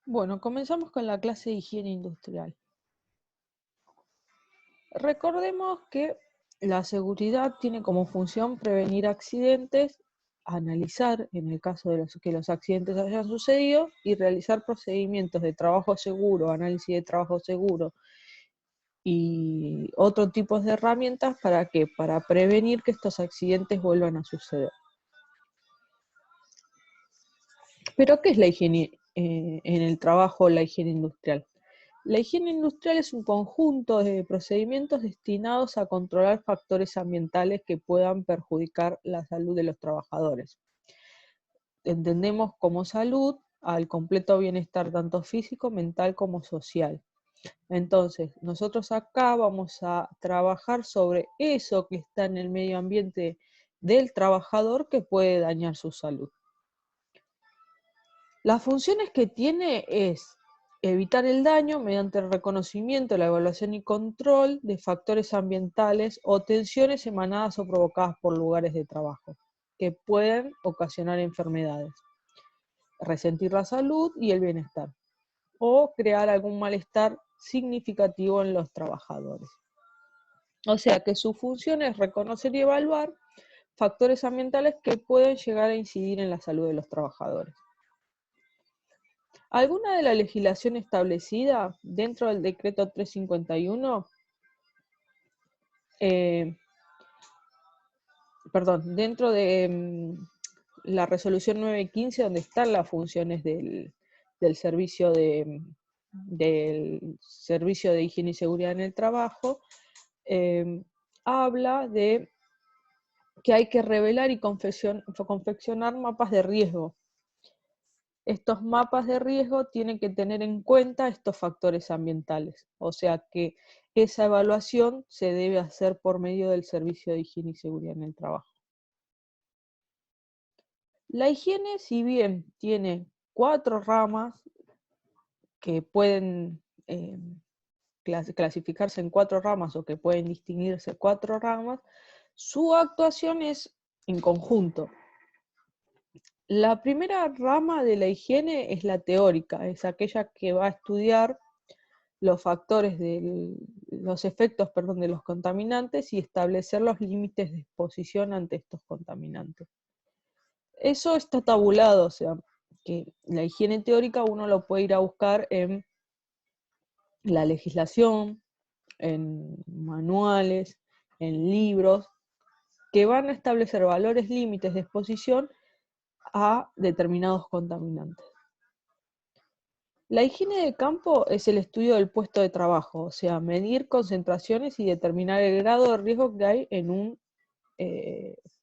Bueno, comenzamos con la clase de higiene industrial. Recordemos que la seguridad tiene como función prevenir accidentes, analizar en el caso de que los accidentes hayan sucedido y realizar procedimientos de trabajo seguro, análisis de trabajo seguro y otro tipo de herramientas para que para prevenir que estos accidentes vuelvan a suceder. Pero ¿qué es la higiene en el trabajo, la higiene industrial? La higiene industrial es un conjunto de procedimientos destinados a controlar factores ambientales que puedan perjudicar la salud de los trabajadores. Entendemos como salud al completo bienestar tanto físico, mental como social. Entonces, nosotros acá vamos a trabajar sobre eso que está en el medio ambiente del trabajador que puede dañar su salud. Las funciones que tiene es evitar el daño mediante el reconocimiento, la evaluación y control de factores ambientales o tensiones emanadas o provocadas por lugares de trabajo, que pueden ocasionar enfermedades, resentir la salud y el bienestar, o crear algún malestar significativo en los trabajadores. O sea que su función es reconocer y evaluar factores ambientales que pueden llegar a incidir en la salud de los trabajadores. ¿Alguna de la legislación establecida dentro del decreto 351, dentro de la resolución 915, donde están las funciones del servicio del servicio de higiene y seguridad en el trabajo, habla de que hay que revelar y confeccionar mapas de riesgo. Estos mapas de riesgo tienen que tener en cuenta estos factores ambientales, o sea que esa evaluación se debe hacer por medio del servicio de higiene y seguridad en el trabajo. La higiene, si bien tiene 4 ramas que pueden clasificarse en 4 ramas o que pueden distinguirse 4 ramas, su actuación es en conjunto. La primera rama de la higiene es la teórica, es aquella que va a estudiar los efectos de los contaminantes y establecer los límites de exposición ante estos contaminantes. Eso está tabulado, o sea, que la higiene teórica uno lo puede ir a buscar en la legislación, en manuales, en libros, que van a establecer valores límites de exposición a determinados contaminantes. La higiene de campo es el estudio del puesto de trabajo, o sea, medir concentraciones y determinar el grado de riesgo que hay en un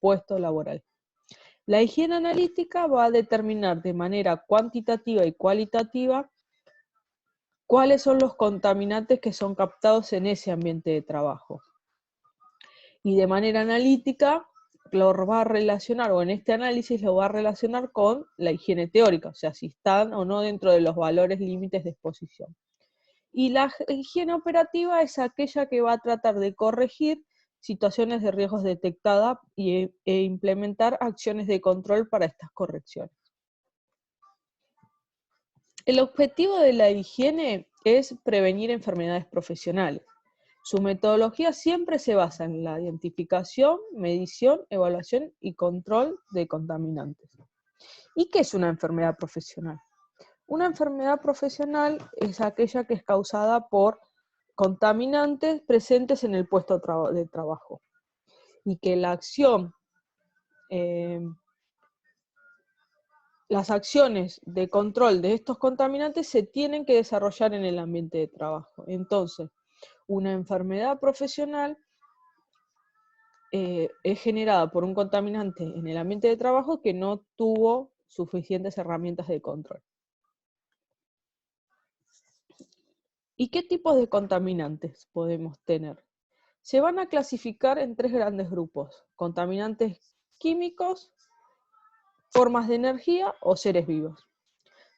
puesto laboral. La higiene analítica va a determinar de manera cuantitativa y cualitativa cuáles son los contaminantes que son captados en ese ambiente de trabajo. Y de manera analítica lo va a relacionar, o en este análisis lo va a relacionar con la higiene teórica, o sea, si están o no dentro de los valores límites de exposición. Y la higiene operativa es aquella que va a tratar de corregir situaciones de riesgos detectadas e implementar acciones de control para estas correcciones. El objetivo de la higiene es prevenir enfermedades profesionales. Su metodología siempre se basa en la identificación, medición, evaluación y control de contaminantes. ¿Y qué es una enfermedad profesional? Una enfermedad profesional es aquella que es causada por contaminantes presentes en el puesto de trabajo y que las acciones de control de estos contaminantes se tienen que desarrollar en el ambiente de trabajo. Entonces, una enfermedad profesional es generada por un contaminante en el ambiente de trabajo que no tuvo suficientes herramientas de control. ¿Y qué tipos de contaminantes podemos tener? Se van a clasificar en 3 grandes grupos: contaminantes químicos, formas de energía o seres vivos.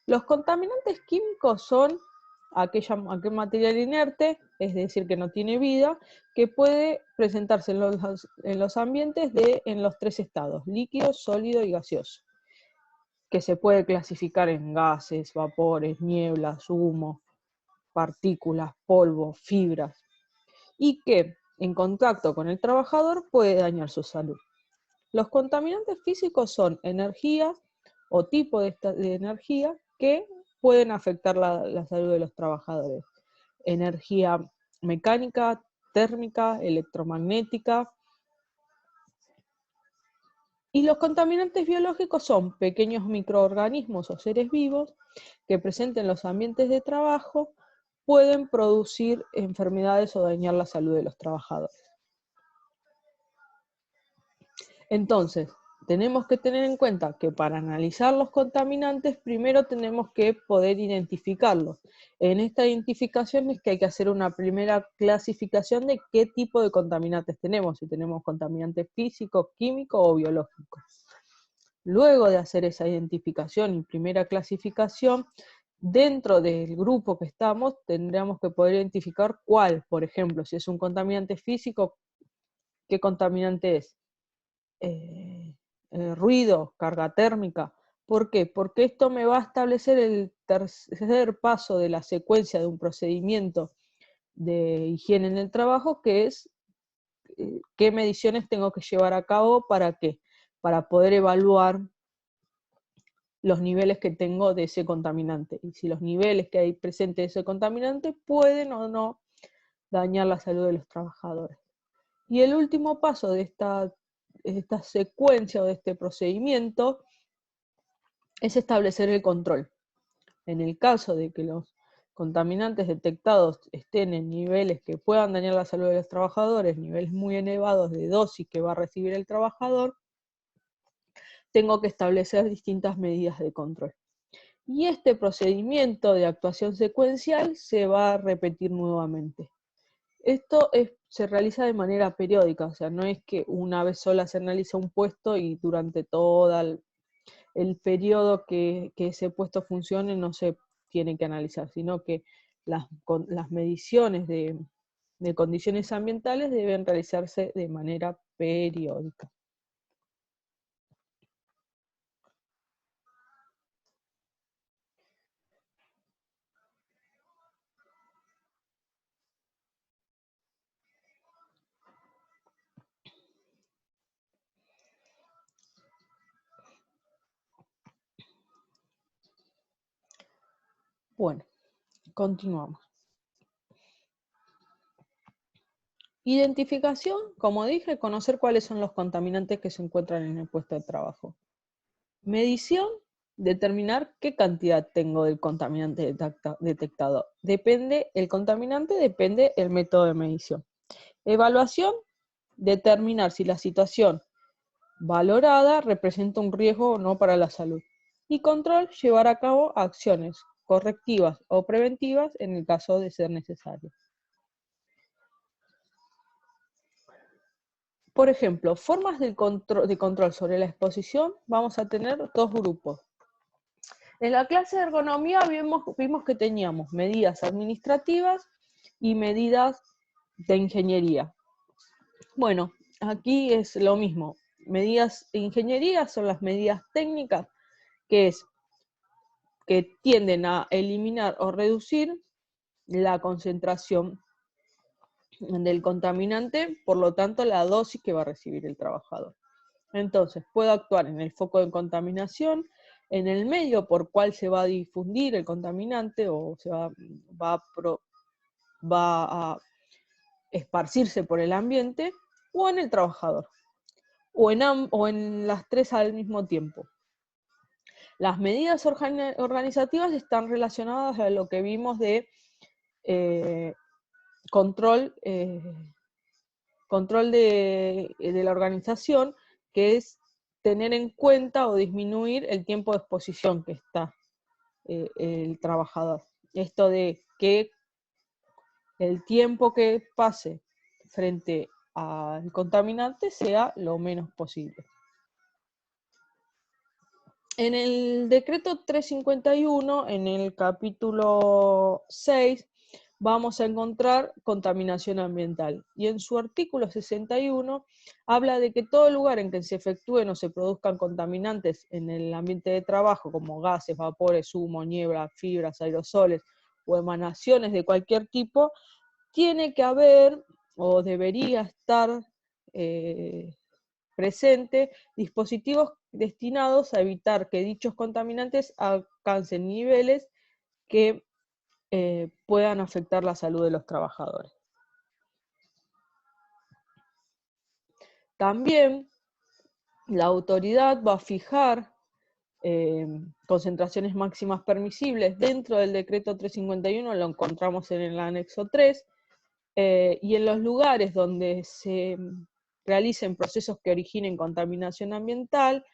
Los contaminantes químicos son aquel material inerte, es decir, que no tiene vida, que puede presentarse en los ambientes en los 3 estados: líquido, sólido y gaseoso, que se puede clasificar en gases, vapores, nieblas, humo, partículas, polvo, fibras, y que en contacto con el trabajador puede dañar su salud. Los contaminantes físicos son energías o tipo de energía que pueden afectar la salud de los trabajadores. Energía mecánica, térmica, electromagnética. Y los contaminantes biológicos son pequeños microorganismos o seres vivos que presentes en los ambientes de trabajo pueden producir enfermedades o dañar la salud de los trabajadores. Entonces, tenemos que tener en cuenta que para analizar los contaminantes, primero tenemos que poder identificarlos. En esta identificación es que hay que hacer una primera clasificación de qué tipo de contaminantes tenemos, si tenemos contaminantes físicos, químicos o biológicos. Luego de hacer esa identificación y primera clasificación, dentro del grupo que estamos, tendríamos que poder identificar cuál, por ejemplo, si es un contaminante físico, ¿qué contaminante es? Ruido, carga térmica. ¿Por qué? Porque esto me va a establecer el tercer paso de la secuencia de un procedimiento de higiene en el trabajo, que es qué mediciones tengo que llevar a cabo para qué, para poder evaluar los niveles que tengo de ese contaminante, y si los niveles que hay presente de ese contaminante pueden o no dañar la salud de los trabajadores. Y el último paso de esta secuencia o de este procedimiento es establecer el control. En el caso de que los contaminantes detectados estén en niveles que puedan dañar la salud de los trabajadores, niveles muy elevados de dosis que va a recibir el trabajador, tengo que establecer distintas medidas de control. Y este procedimiento de actuación secuencial se va a repetir nuevamente. Esto se realiza de manera periódica, o sea, no es que una vez sola se analiza un puesto y durante todo el periodo que ese puesto funcione no se tiene que analizar, sino que las mediciones de condiciones ambientales deben realizarse de manera periódica. Bueno, continuamos. Identificación, como dije, conocer cuáles son los contaminantes que se encuentran en el puesto de trabajo. Medición, determinar qué cantidad tengo del contaminante detectado. Depende el contaminante, depende el método de medición. Evaluación, determinar si la situación valorada representa un riesgo o no para la salud. Y control, llevar a cabo acciones correctivas o preventivas en el caso de ser necesario. Por ejemplo, formas de control sobre la exposición, vamos a tener dos grupos. En la clase de ergonomía vimos que teníamos medidas administrativas y medidas de ingeniería. Bueno, aquí es lo mismo. Medidas de ingeniería son las medidas técnicas, que tienden a eliminar o reducir la concentración del contaminante, por lo tanto la dosis que va a recibir el trabajador. Entonces, puedo actuar en el foco de contaminación, en el medio por cual se va a difundir el contaminante o va a esparcirse por el ambiente, o en el trabajador, o en las tres al mismo tiempo. Las medidas organizativas están relacionadas a lo que vimos de control de la organización, que es tener en cuenta o disminuir el tiempo de exposición que está el trabajador. Esto de que el tiempo que pase frente al contaminante sea lo menos posible. En el decreto 351, en el capítulo 6, vamos a encontrar contaminación ambiental. Y en su artículo 61 habla de que todo lugar en que se efectúen o se produzcan contaminantes en el ambiente de trabajo, como gases, vapores, humo, niebla, fibras, aerosoles o emanaciones de cualquier tipo, tiene que haber o debería estar presente dispositivos destinados a evitar que dichos contaminantes alcancen niveles que puedan afectar la salud de los trabajadores. También la autoridad va a fijar concentraciones máximas permisibles dentro del decreto 351, lo encontramos en el anexo 3, y en los lugares donde se realicen procesos que originen contaminación ambiental,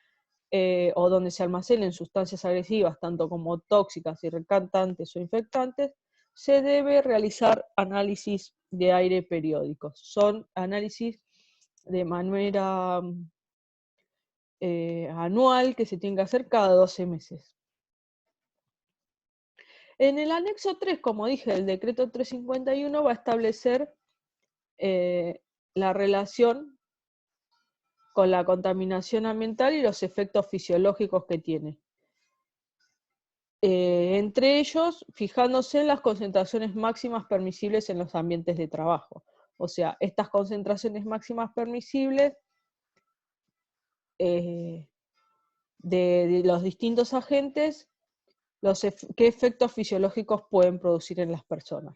o donde se almacenen sustancias agresivas, tanto como tóxicas, irritantes o infectantes, se debe realizar análisis de aire periódicos. Son análisis de manera anual que se tienen que hacer cada 12 meses. En el anexo 3, como dije, el decreto 351 va a establecer la relación con la contaminación ambiental y los efectos fisiológicos que tiene. Entre ellos, fijándose en las concentraciones máximas permisibles en los ambientes de trabajo. O sea, estas concentraciones máximas permisibles de los distintos agentes, qué efectos fisiológicos pueden producir en las personas.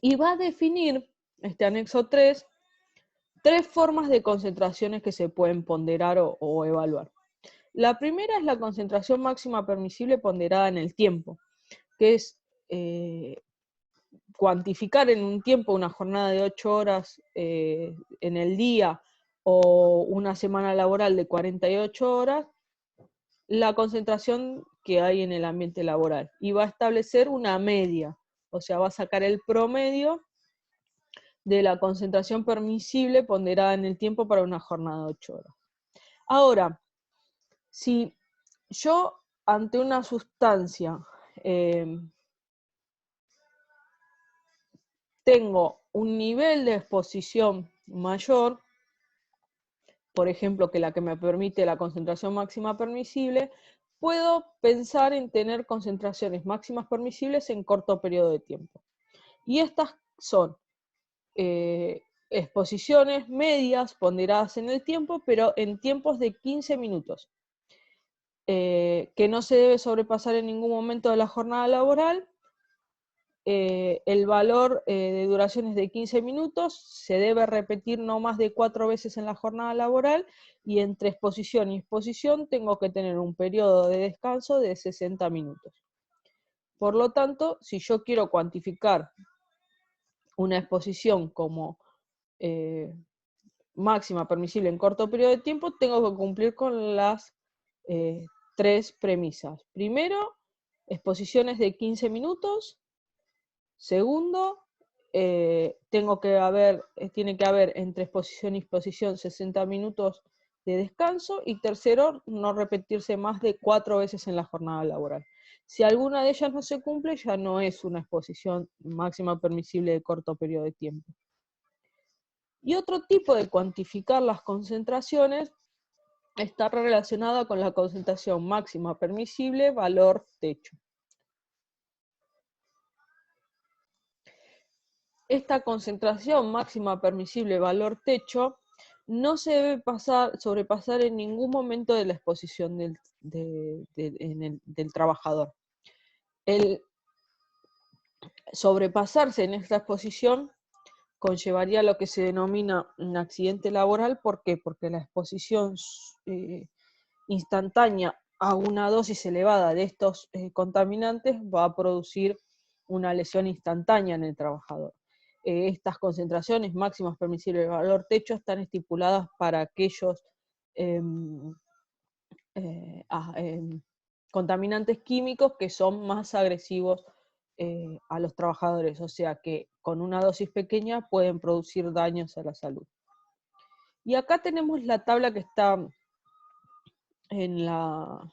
Y va a definir, este anexo 3, 3 formas de concentraciones que se pueden ponderar o evaluar. La primera es la concentración máxima permisible ponderada en el tiempo, que es cuantificar en un tiempo una jornada de 8 horas en el día o una semana laboral de 48 horas, la concentración que hay en el ambiente laboral. Y va a establecer una media, o sea, va a sacar el promedio de la concentración permisible ponderada en el tiempo para una jornada de 8 horas. Ahora, si yo ante una sustancia tengo un nivel de exposición mayor, por ejemplo, que la que me permite la concentración máxima permisible, puedo pensar en tener concentraciones máximas permisibles en corto periodo de tiempo. Y estas son exposiciones medias ponderadas en el tiempo, pero en tiempos de 15 minutos, que no se debe sobrepasar en ningún momento de la jornada laboral. El valor de duración es de 15 minutos, se debe repetir no más de 4 veces en la jornada laboral, y entre exposición y exposición tengo que tener un periodo de descanso de 60 minutos. Por lo tanto, si yo quiero cuantificar una exposición como máxima permisible en corto periodo de tiempo, tengo que cumplir con las 3 premisas. Primero, exposiciones de 15 minutos. Segundo, tiene que haber entre exposición y exposición 60 minutos de descanso. Y tercero, no repetirse más de 4 veces en la jornada laboral. Si alguna de ellas no se cumple, ya no es una exposición máxima permisible de corto periodo de tiempo. Y otro tipo de cuantificar las concentraciones está relacionada con la concentración máxima permisible, valor techo. Esta concentración máxima permisible, valor techo, no se debe sobrepasar en ningún momento de la exposición del trabajador. El sobrepasarse en esta exposición conllevaría lo que se denomina un accidente laboral. ¿Por qué? Porque la exposición instantánea a una dosis elevada de estos contaminantes va a producir una lesión instantánea en el trabajador. Estas concentraciones máximas permisibles de valor techo están estipuladas para aquellos contaminantes químicos que son más agresivos a los trabajadores, o sea que con una dosis pequeña pueden producir daños a la salud. Y acá tenemos la tabla que está en la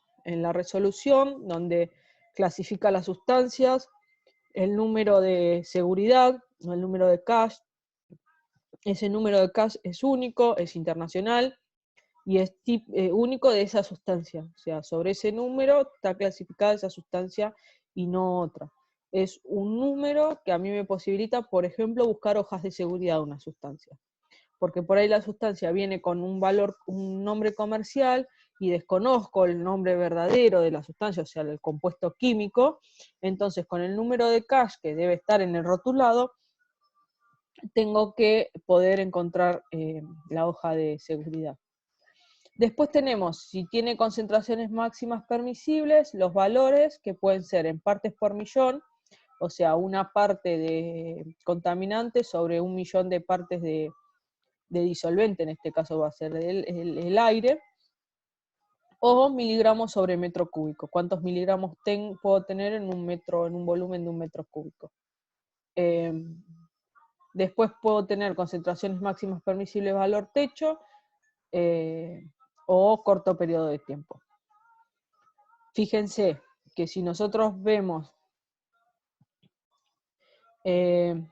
resolución, donde clasifica las sustancias el número de seguridad, o el número de cache. Ese número de cache es único, es internacional, y es único de esa sustancia. O sea, sobre ese número está clasificada esa sustancia y no otra. Es un número que a mí me posibilita, por ejemplo, buscar hojas de seguridad de una sustancia. Porque por ahí la sustancia viene con un valor, un nombre comercial, y desconozco el nombre verdadero de la sustancia, o sea, el compuesto químico. Entonces, con el número de cache que debe estar en el rotulado, tengo que poder encontrar la hoja de seguridad. Después tenemos, si tiene concentraciones máximas permisibles, los valores que pueden ser en partes por millón, o sea, una parte de contaminante sobre 1.000.000 de partes de disolvente, en este caso va a ser el aire, o miligramos sobre metro cúbico. ¿Cuántos miligramos puedo tener en un volumen de 1 metro cúbico? Después puedo tener concentraciones máximas permisibles valor techo, o corto periodo de tiempo. Fíjense que si nosotros vemos el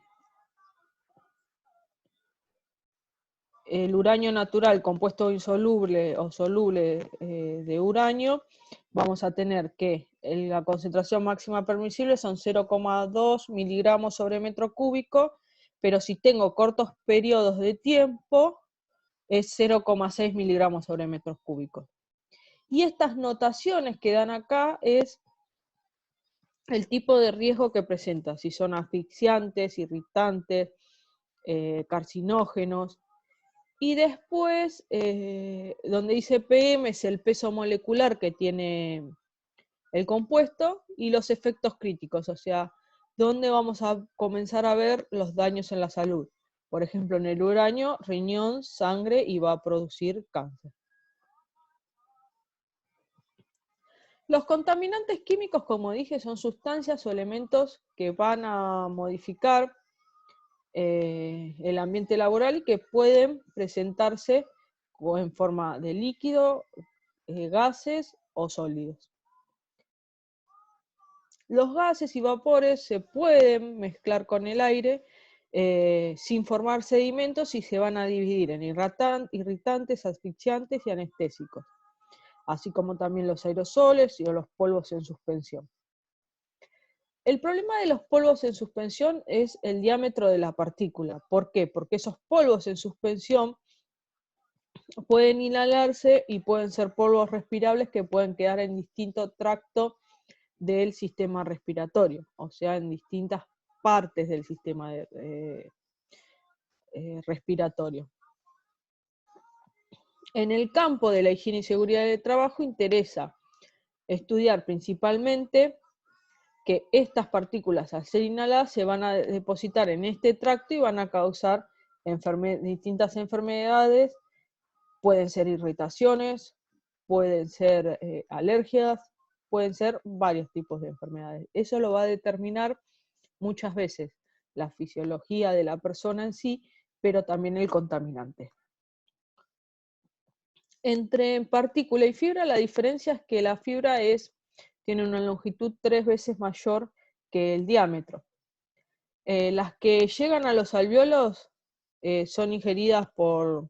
uranio natural compuesto insoluble o soluble de uranio, vamos a tener que la concentración máxima permisible son 0,2 miligramos sobre metro cúbico, pero si tengo cortos periodos de tiempo, es 0,6 miligramos sobre metros cúbicos. Y estas notaciones que dan acá es el tipo de riesgo que presenta, si son asfixiantes, irritantes, carcinógenos. Y después, donde dice PM, es el peso molecular que tiene el compuesto, y los efectos críticos, o sea, dónde vamos a comenzar a ver los daños en la salud. Por ejemplo, en el uranio, riñón, sangre, y va a producir cáncer. Los contaminantes químicos, como dije, son sustancias o elementos que van a modificar el ambiente laboral y que pueden presentarse en forma de líquido, gases o sólidos. Los gases y vapores se pueden mezclar con el aire sin formar sedimentos, y se van a dividir en irritantes, asfixiantes y anestésicos, así como también los aerosoles y los polvos en suspensión. El problema de los polvos en suspensión es el diámetro de la partícula. ¿Por qué? Porque esos polvos en suspensión pueden inhalarse y pueden ser polvos respirables que pueden quedar en distinto tracto del sistema respiratorio, o sea, en distintas partes del sistema respiratorio. En el campo de la higiene y seguridad del trabajo interesa estudiar principalmente que estas partículas, al ser inhaladas, se van a depositar en este tracto y van a causar distintas enfermedades. Pueden ser irritaciones, pueden ser alergias, pueden ser varios tipos de enfermedades. Eso lo va a determinar muchas veces la fisiología de la persona en sí, pero también el contaminante. Entre partícula y fibra, la diferencia es que la fibra tiene una longitud 3 veces mayor que el diámetro. Las que llegan a los alvéolos son ingeridas por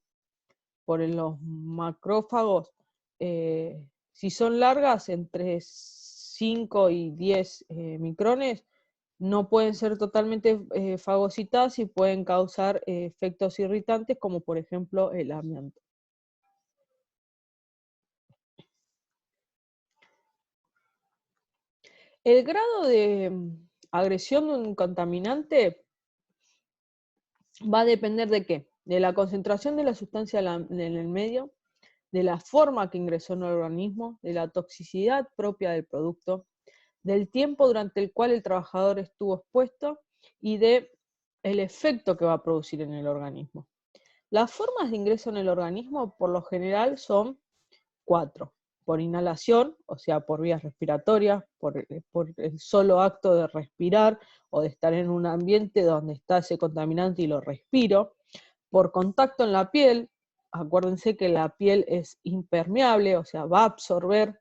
los macrófagos. Si son largas, entre 5 y 10 micrones, no pueden ser totalmente fagocitadas y pueden causar efectos irritantes, como por ejemplo el amianto. El grado de agresión de un contaminante va a depender de qué, de la concentración de la sustancia en el medio, de la forma que ingresó en el organismo, de la toxicidad propia del producto, del tiempo durante el cual el trabajador estuvo expuesto y del efecto que va a producir en el organismo. Las formas de ingreso en el organismo por lo general son 4. Por inhalación, o sea, por vías respiratorias, por el solo acto de respirar o de estar en un ambiente donde está ese contaminante y lo respiro. Por contacto en la piel, acuérdense que la piel es impermeable, o sea, va a absorber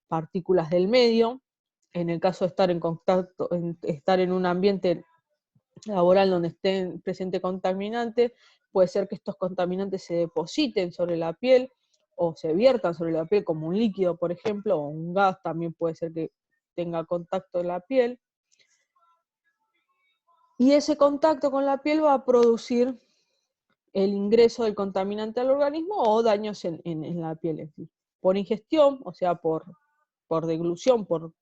partículas del medio. en el caso de estar en contacto, estar en un ambiente laboral donde estén presente contaminantes, puede ser que estos contaminantes se depositen sobre la piel o se viertan sobre la piel como un líquido, por ejemplo, o un gas también puede ser que tenga contacto en la piel. Y ese contacto con la piel va a producir el ingreso del contaminante al organismo o daños en la piel. Por ingestión, o sea, por deglución, por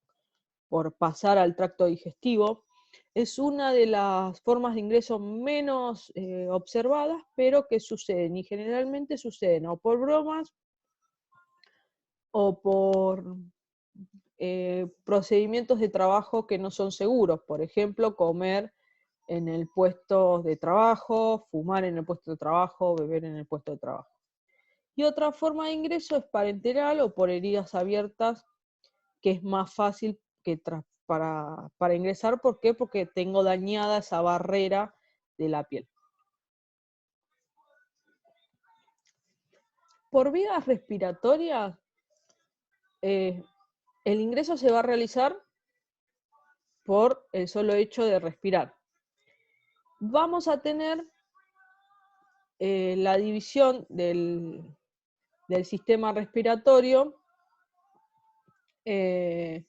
pasar al tracto digestivo. Es una de las formas de ingreso menos observadas, pero que suceden, y generalmente suceden o por bromas o por procedimientos de trabajo que no son seguros. Por ejemplo, comer en el puesto de trabajo, fumar en el puesto de trabajo, beber en el puesto de trabajo. Y otra forma de ingreso es parenteral o por heridas abiertas, que es más fácil que para ingresar. ¿Por qué? Porque tengo dañada esa barrera de la piel. Por vías respiratorias, el ingreso se va a realizar por el solo hecho de respirar. Vamos a tener la división del sistema respiratorio en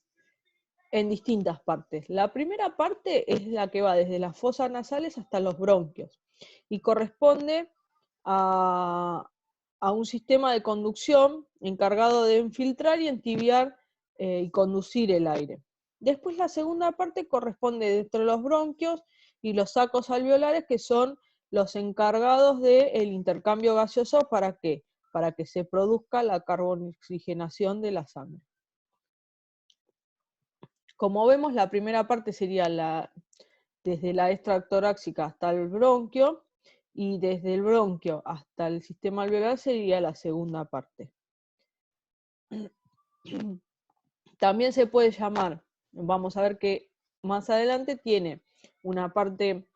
distintas partes. La primera parte es la que va desde las fosas nasales hasta los bronquios y corresponde a un sistema de conducción encargado de infiltrar y entibiar y conducir el aire. Después la segunda parte corresponde dentro de los bronquios y los sacos alveolares, que son los encargados del intercambio gaseoso. ¿Para qué? Para que se produzca la carbonoxigenación de la sangre. Como vemos, la primera parte sería desde la extractoráxica hasta el bronquio, y desde el bronquio hasta el sistema alveolar sería la segunda parte. También se puede llamar, vamos a ver que más adelante tiene una parte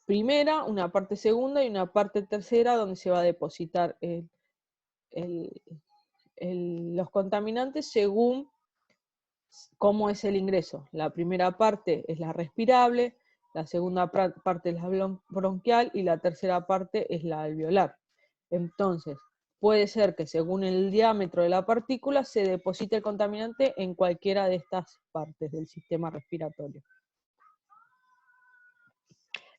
primera, una parte segunda y una parte tercera, donde se va a depositar los contaminantes según cómo es el ingreso. La primera parte es la respirable, la segunda parte es la bronquial y la tercera parte es la alveolar. Entonces, puede ser que según el diámetro de la partícula se deposite el contaminante en cualquiera de estas partes del sistema respiratorio.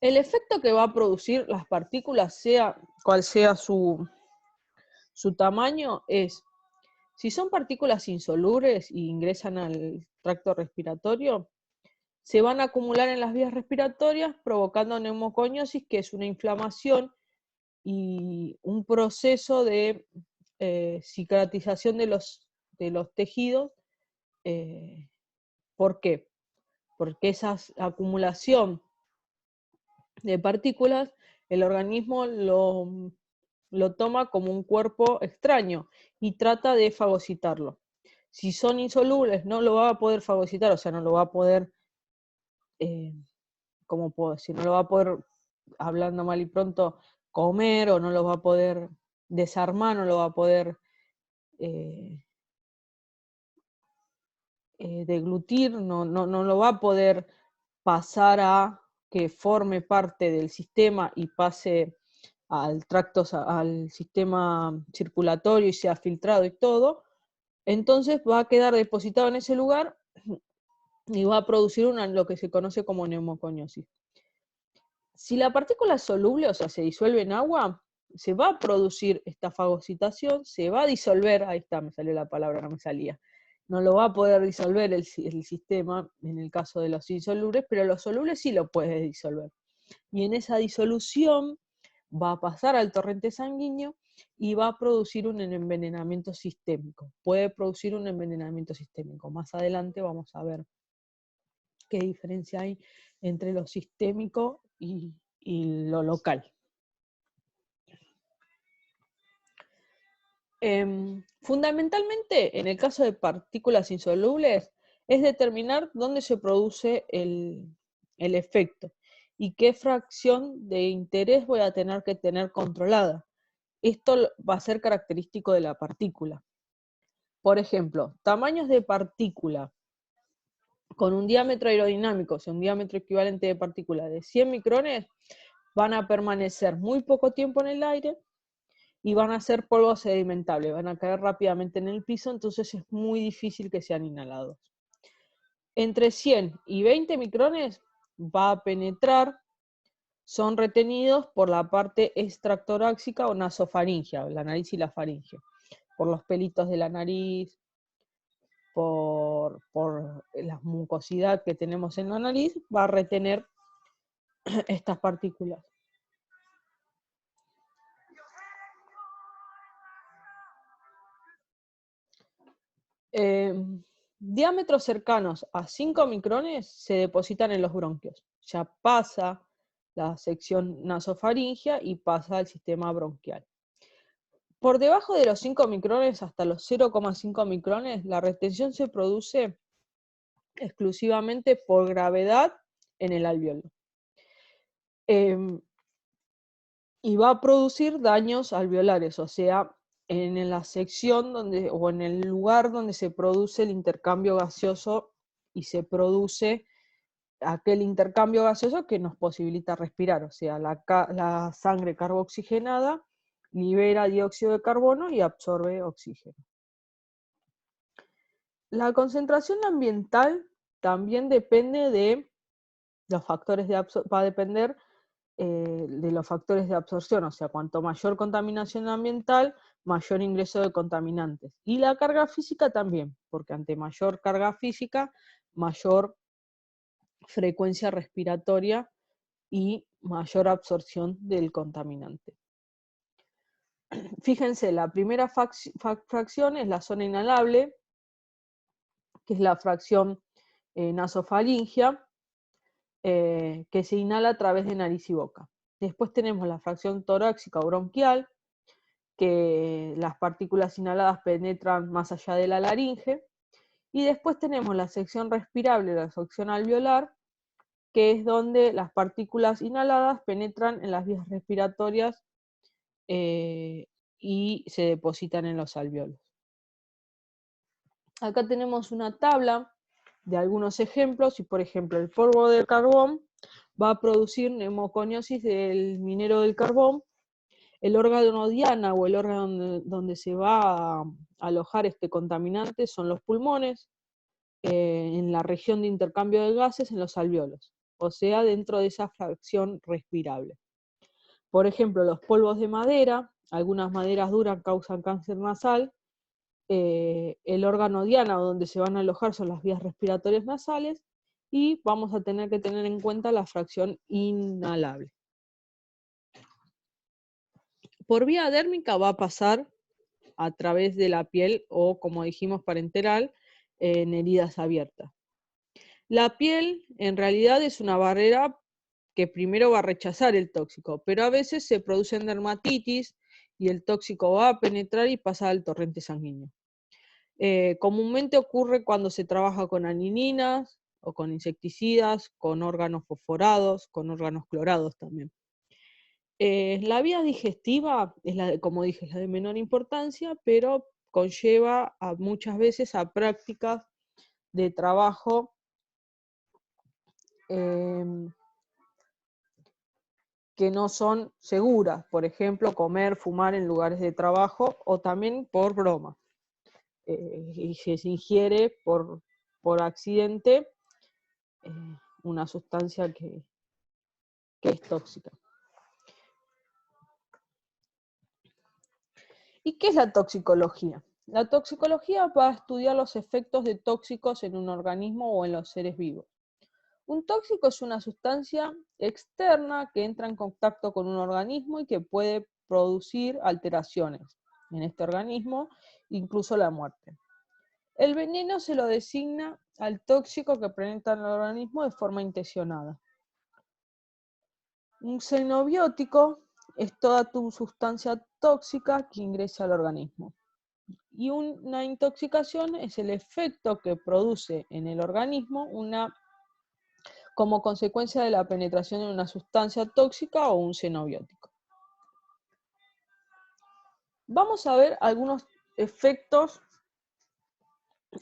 El efecto que va a producir las partículas, sea cual sea su tamaño, es: si son partículas insolubles y ingresan al tracto respiratorio, se van a acumular en las vías respiratorias provocando neumoconiosis, que es una inflamación y un proceso de cicatrización de los tejidos. ¿Por qué? Porque esa acumulación de partículas, el organismo lo toma como un cuerpo extraño y trata de fagocitarlo. Si son insolubles, no lo va a poder fagocitar, o sea, no lo va a poder, ¿cómo puedo decir? No lo va a poder, hablando mal y pronto, comer, o no lo va a poder desarmar, no lo va a poder deglutir, no lo va a poder pasar a que forme parte del sistema y pase al sistema circulatorio y sea filtrado y todo. Entonces va a quedar depositado en ese lugar y va a producir lo que se conoce como neumoconiosis. Si la partícula es soluble, o sea, se disuelve en agua, se va a producir esta fagocitación, se va a disolver, ahí está, me salió la palabra, no me salía. No lo va a poder disolver el sistema en el caso de los insolubles, pero los solubles sí lo puede disolver. Y en esa disolución va a pasar al torrente sanguíneo y va a producir un envenenamiento sistémico. Puede producir un envenenamiento sistémico. Más adelante vamos a ver qué diferencia hay entre lo sistémico y lo local. Fundamentalmente, en el caso de partículas insolubles, es determinar dónde se produce el efecto y qué fracción de interés voy a tener que tener controlada. Esto va a ser característico de la partícula. Por ejemplo, tamaños de partícula con un diámetro aerodinámico, o sea, un diámetro equivalente de partículas de 100 micrones, van a permanecer muy poco tiempo en el aire y van a ser polvo sedimentable, van a caer rápidamente en el piso, entonces es muy difícil que sean inhalados. Entre 100 y 20 micrones va a penetrar, son retenidos por la parte extractoráxica o nasofaringia, la nariz y la faringe, por los pelitos de la nariz, por la mucosidad que tenemos en la nariz, va a retener estas partículas. Diámetros cercanos a 5 micrones se depositan en los bronquios. Ya pasa la sección nasofaringia y pasa al sistema bronquial. Por debajo de los 5 micrones hasta los 0,5 micrones, la retención se produce exclusivamente por gravedad en el alvéolo. Y va a producir daños alveolares, o sea, en la sección donde, o en el lugar donde se produce el intercambio gaseoso y se produce aquel intercambio gaseoso que nos posibilita respirar, o sea, la sangre carboxigenada libera dióxido de carbono y absorbe oxígeno. La concentración ambiental también depende de los factores va a depender de los factores de absorción, o sea, cuanto mayor contaminación ambiental, mayor ingreso de contaminantes. Y la carga física también, porque ante mayor carga física, mayor frecuencia respiratoria y mayor absorción del contaminante. Fíjense, la primera fracción es la zona inhalable, que es la fracción nasofaringia, que se inhala a través de nariz y boca. Después tenemos la fracción torácica o bronquial, que las partículas inhaladas penetran más allá de la laringe. Y después tenemos la sección respirable, la sección alveolar, que es donde las partículas inhaladas penetran en las vías respiratorias y se depositan en los alvéolos. Acá tenemos una tabla de algunos ejemplos, y por ejemplo el polvo del carbón va a producir neumoconiosis del minero del carbón. El órgano diana o el órgano donde se va a alojar este contaminante son los pulmones, en la región de intercambio de gases en los alvéolos, o sea, dentro de esa fracción respirable. Por ejemplo, los polvos de madera, algunas maderas duras causan cáncer nasal. El órgano diana donde se van a alojar son las vías respiratorias nasales, y vamos a tener que tener en cuenta la fracción inhalable. Por vía dérmica va a pasar a través de la piel o, como dijimos, parenteral, en heridas abiertas. La piel en realidad es una barrera que primero va a rechazar el tóxico, pero a veces se producen dermatitis y el tóxico va a penetrar y pasa al torrente sanguíneo. Comúnmente ocurre cuando se trabaja con anininas o con insecticidas, con órganos fosforados, con órganos clorados también. La vía digestiva es como dije, es la de menor importancia, pero conlleva muchas veces a prácticas de trabajo que no son seguras, por ejemplo, comer, fumar en lugares de trabajo, o también por broma. Y se ingiere por accidente una sustancia que es tóxica. ¿Y qué es la toxicología? La toxicología va a estudiar los efectos de tóxicos en un organismo o en los seres vivos. Un tóxico es una sustancia externa que entra en contacto con un organismo y que puede producir alteraciones en este organismo, incluso la muerte. El veneno se lo designa al tóxico que penetra en el organismo de forma intencionada. Un xenobiótico es toda sustancia tóxica que ingresa al organismo. Y una intoxicación es el efecto que produce en el organismo como consecuencia de la penetración de una sustancia tóxica o un xenobiótico. Vamos a ver algunos efectos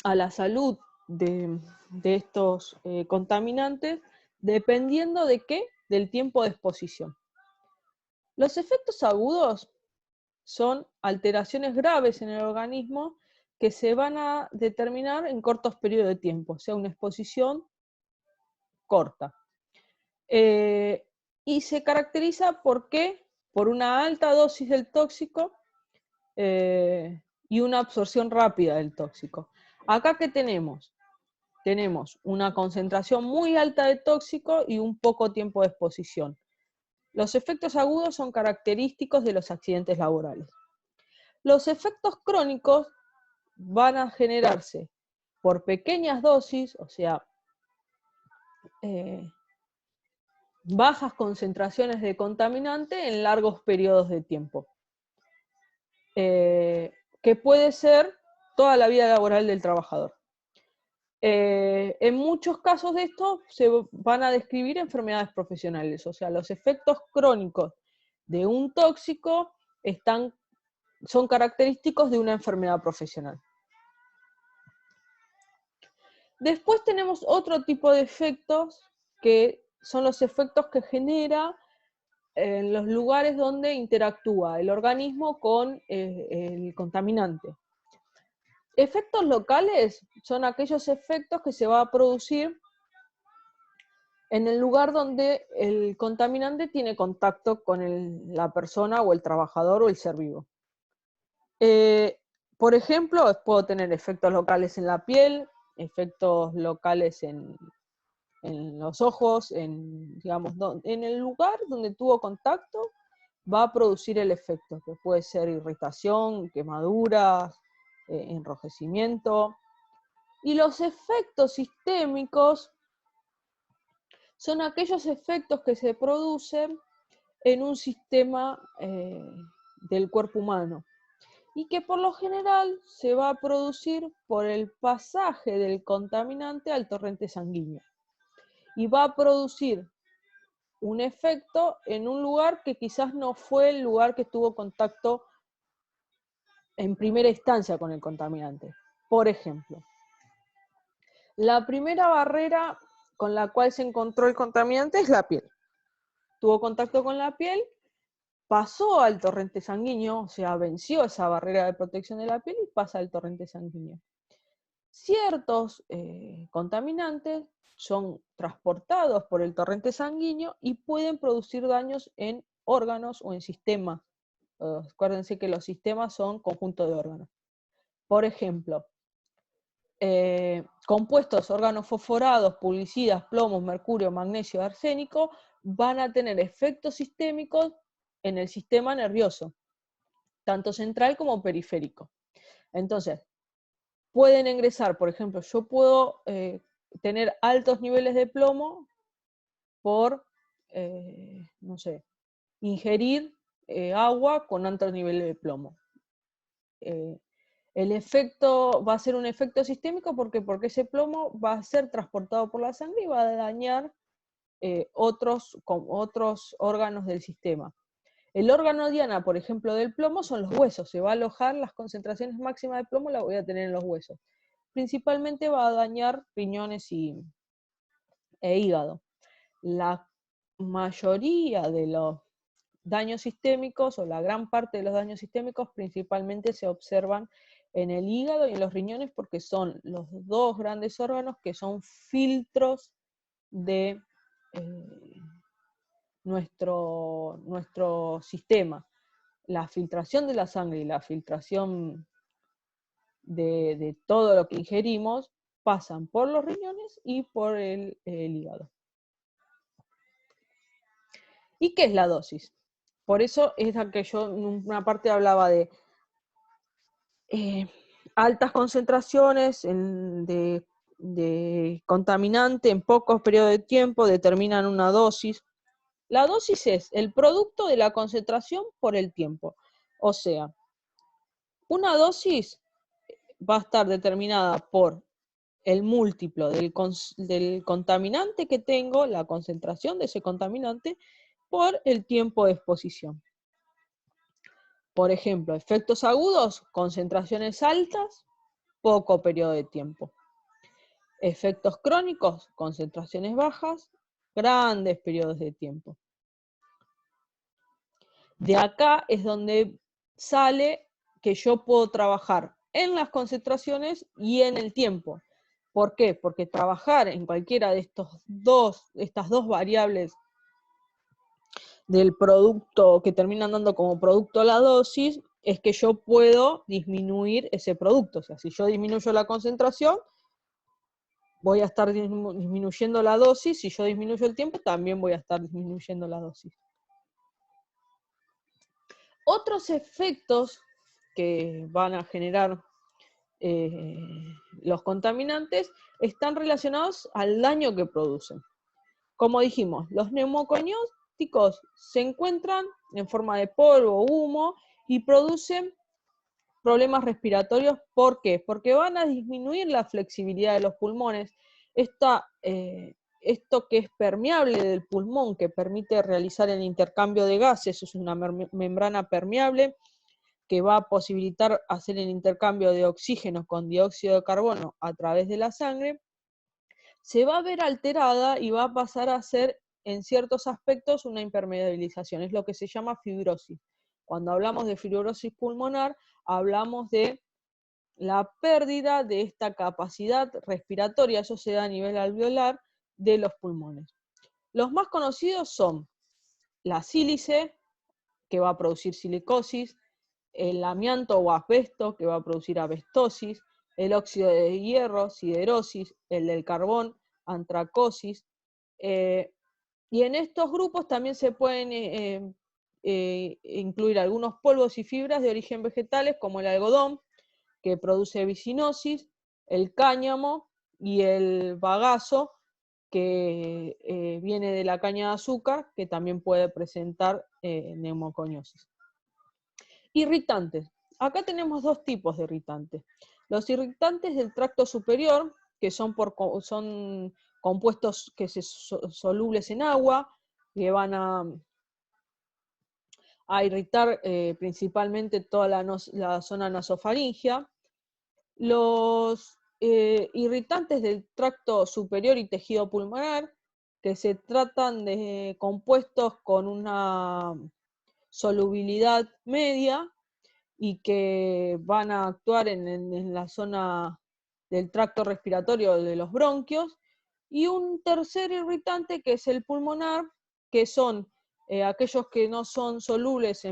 a la salud de estos contaminantes, dependiendo de qué, del tiempo de exposición. Los efectos agudos son alteraciones graves en el organismo que se van a determinar en cortos periodos de tiempo, o sea, una exposición corta. Y se caracteriza ¿por qué? Por una alta dosis del tóxico y una absorción rápida del tóxico. Acá, ¿qué tenemos? Tenemos una concentración muy alta de tóxico y un poco tiempo de exposición. Los efectos agudos son característicos de los accidentes laborales. Los efectos crónicos van a generarse por pequeñas dosis, o sea, bajas concentraciones de contaminante en largos periodos de tiempo, que puede ser toda la vida laboral del trabajador. En muchos casos de esto se van a describir enfermedades profesionales, o sea, los efectos crónicos de un tóxico son característicos de una enfermedad profesional. Después tenemos otro tipo de efectos que son los efectos que genera en los lugares donde interactúa el organismo con el contaminante. Efectos locales son aquellos efectos que se va a producir en el lugar donde el contaminante tiene contacto con la persona o el trabajador o el ser vivo. Por ejemplo, puedo tener efectos locales en la piel, efectos locales en los ojos, digamos, en el lugar donde tuvo contacto va a producir el efecto, que puede ser irritación, quemaduras, enrojecimiento. Y los efectos sistémicos son aquellos efectos que se producen en un sistema del cuerpo humano y que por lo general se va a producir por el pasaje del contaminante al torrente sanguíneo. Y va a producir un efecto en un lugar que quizás no fue el lugar que tuvo contacto en primera instancia con el contaminante. Por ejemplo, la primera barrera con la cual se encontró el contaminante es la piel. Tuvo contacto con la piel, pasó al torrente sanguíneo, o sea, venció esa barrera de protección de la piel y pasa al torrente sanguíneo. Ciertos contaminantes son transportados por el torrente sanguíneo y pueden producir daños en órganos o en sistemas. Acuérdense que los sistemas son conjuntos de órganos. Por ejemplo, compuestos organofosforados, pulicidas, plomos, mercurio, magnesio, arsénico, van a tener efectos sistémicos en el sistema nervioso, tanto central como periférico. Entonces, pueden ingresar, por ejemplo, yo puedo tener altos niveles de plomo por, no sé, ingerir agua con altos niveles de plomo. El efecto va a ser un efecto sistémico porque ese plomo va a ser transportado por la sangre y va a dañar otros órganos del sistema. El órgano diana, por ejemplo, del plomo son los huesos. Se va a alojar las concentraciones máximas de plomo, las voy a tener en los huesos. Principalmente va a dañar riñones e hígado. La mayoría de los daños sistémicos, o la gran parte de los daños sistémicos, principalmente se observan en el hígado y en los riñones porque son los dos grandes órganos que son filtros de nuestro sistema. La filtración de la sangre y la filtración de todo lo que ingerimos pasan por los riñones y por el hígado. ¿Y qué es la dosis? Por eso es la que yo en una parte hablaba de altas concentraciones de contaminante en pocos periodos de tiempo determinan una dosis. La dosis es el producto de la concentración por el tiempo. O sea, una dosis va a estar determinada por el múltiplo del contaminante que tengo, la concentración de ese contaminante, por el tiempo de exposición. Por ejemplo, efectos agudos, concentraciones altas, poco periodo de tiempo. Efectos crónicos, concentraciones bajas, grandes periodos de tiempo. De acá es donde sale que yo puedo trabajar en las concentraciones y en el tiempo. ¿Por qué? Porque trabajar en cualquiera de estas dos variables del producto que terminan dando como producto la dosis, es que yo puedo disminuir ese producto. O sea, si yo disminuyo la concentración, voy a estar disminuyendo la dosis. Si yo disminuyo el tiempo, también voy a estar disminuyendo la dosis. Otros efectos que van a generar los contaminantes están relacionados al daño que producen. Como dijimos, los neumoconióticos se encuentran en forma de polvo o humo y producen problemas respiratorios. ¿Por qué? Porque van a disminuir la flexibilidad de los pulmones. Esto que es permeable del pulmón, que permite realizar el intercambio de gases, es una membrana permeable que va a posibilitar hacer el intercambio de oxígeno con dióxido de carbono a través de la sangre, se va a ver alterada y va a pasar a ser, en ciertos aspectos, una impermeabilización. Es lo que se llama fibrosis. Cuando hablamos de fibrosis pulmonar, hablamos de la pérdida de esta capacidad respiratoria, eso se da a nivel alveolar, de los pulmones. Los más conocidos son la sílice, que va a producir silicosis, el amianto o asbesto, que va a producir asbestosis, el óxido de hierro, siderosis, el del carbón, antracosis. Y en estos grupos también se pueden incluir algunos polvos y fibras de origen vegetales, como el algodón, que produce bicinosis, el cáñamo y el bagazo, que viene de la caña de azúcar, que también puede presentar neumoconiosis. Irritantes. Acá tenemos dos tipos de irritantes. Los irritantes del tracto superior, que son compuestos que solubles en agua, que van a irritar principalmente toda la zona nasofaringea. Los irritantes del tracto superior y tejido pulmonar, que se tratan de compuestos con una solubilidad media y que van a actuar en la zona del tracto respiratorio de los bronquios. Y un tercer irritante, que es el pulmonar, que son aquellos que no son solubles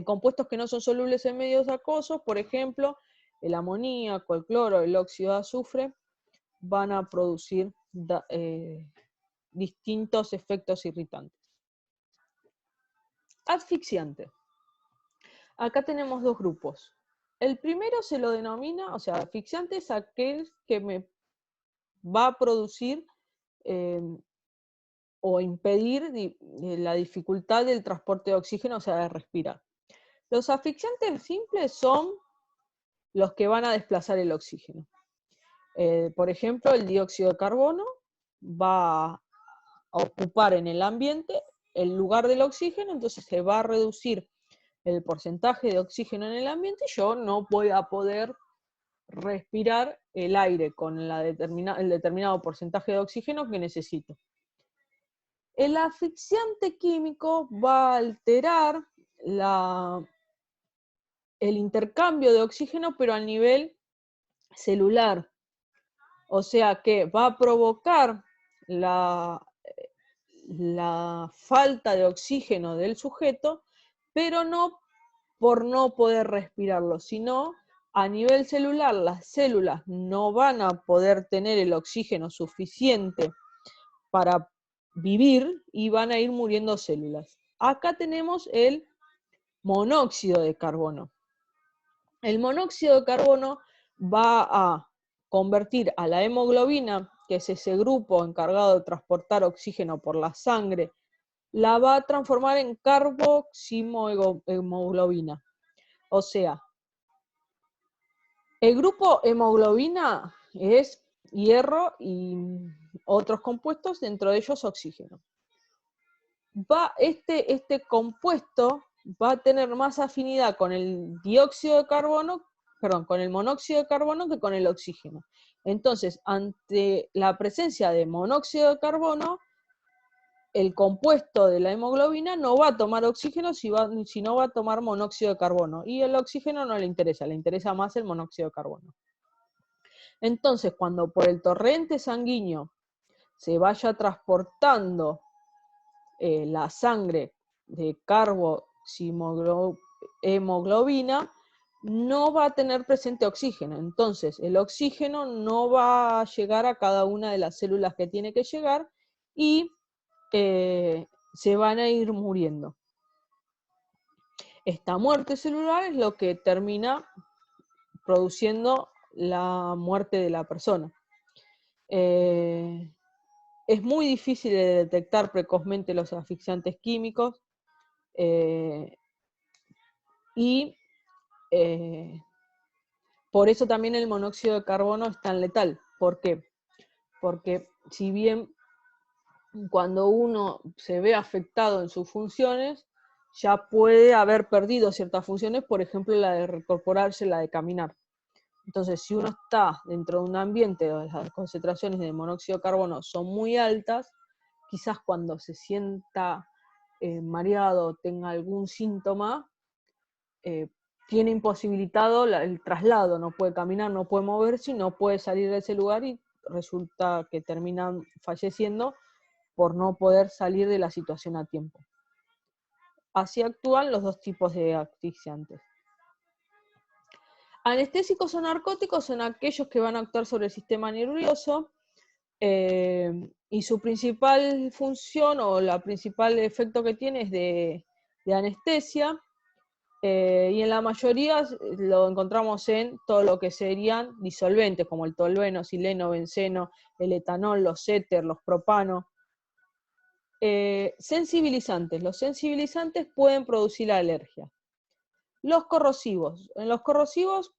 compuestos que no son solubles en medios acuosos, por ejemplo, el amoníaco, el cloro, el óxido de azufre, van a producir distintos efectos irritantes. Asfixiante. Acá tenemos dos grupos. El primero se lo denomina, o sea, asfixiante es aquel que me va a producir o impedir la dificultad del transporte de oxígeno, o sea, de respirar. Los asfixiantes simples son los que van a desplazar el oxígeno. Por ejemplo, el dióxido de carbono va a ocupar en el ambiente el lugar del oxígeno, entonces se va a reducir el porcentaje de oxígeno en el ambiente y yo no voy a poder respirar el aire con el determinado porcentaje de oxígeno que necesito. El asfixiante químico va a alterar el intercambio de oxígeno, pero a nivel celular. O sea que va a provocar la falta de oxígeno del sujeto, pero no por no poder respirarlo, sino a nivel celular las células no van a poder tener el oxígeno suficiente para vivir y van a ir muriendo células. Acá tenemos el monóxido de carbono. El monóxido de carbono va a convertir a la hemoglobina, que es ese grupo encargado de transportar oxígeno por la sangre, la va a transformar en carboximohemoglobina. O sea, el grupo hemoglobina es hierro y otros compuestos, dentro de ellos oxígeno. Este compuesto va a tener más afinidad con el dióxido de carbono, perdón, con el monóxido de carbono que con el oxígeno. Entonces, ante la presencia de monóxido de carbono, el compuesto de la hemoglobina no va a tomar oxígeno, sino va a tomar monóxido de carbono. Y el oxígeno no le interesa más el monóxido de carbono. Entonces, cuando por el torrente sanguíneo se vaya transportando la sangre de carboxihemoglobina, no va a tener presente oxígeno. Entonces, el oxígeno no va a llegar a cada una de las células que tiene que llegar y se van a ir muriendo. Esta muerte celular es lo que termina produciendo la muerte de la persona. Es muy difícil de detectar precozmente los asfixiantes químicos y por eso también el monóxido de carbono es tan letal. ¿Por qué? Porque si bien cuando uno se ve afectado en sus funciones, ya puede haber perdido ciertas funciones, por ejemplo la de recorporarse, la de caminar. Entonces, si uno está dentro de un ambiente donde las concentraciones de monóxido de carbono son muy altas, quizás cuando se sienta mareado, tenga algún síntoma, tiene imposibilitado el traslado, no puede caminar, no puede moverse, no puede salir de ese lugar y resulta que terminan falleciendo por no poder salir de la situación a tiempo. Así actúan los dos tipos de asfixiantes. Anestésicos o narcóticos son aquellos que van a actuar sobre el sistema nervioso y su principal función o el principal efecto que tiene es de anestesia y en la mayoría lo encontramos en todo lo que serían disolventes como el tolueno, sileno, benceno, el etanol, los éter, los propanos. Sensibilizantes. Los sensibilizantes pueden producir alergia. Los corrosivos. En los corrosivos,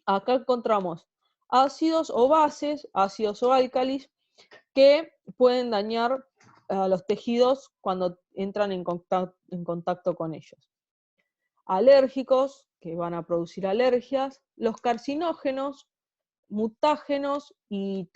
acá encontramos ácidos o bases, ácidos o álcalis, que pueden dañar a los tejidos cuando entran en contacto con ellos. Alérgicos, que van a producir alergias. Los carcinógenos, mutágenos y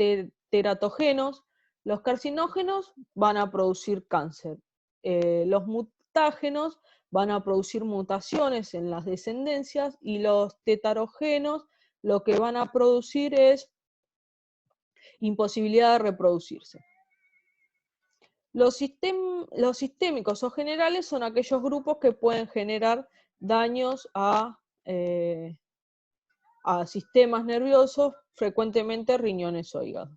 teratógenos. Los carcinógenos van a producir cáncer. Los mutágenos van a producir mutaciones en las descendencias y los tetarógenos lo que van a producir es imposibilidad de reproducirse. Los sistémicos o generales son aquellos grupos que pueden generar daños a sistemas nerviosos, frecuentemente riñones o hígado.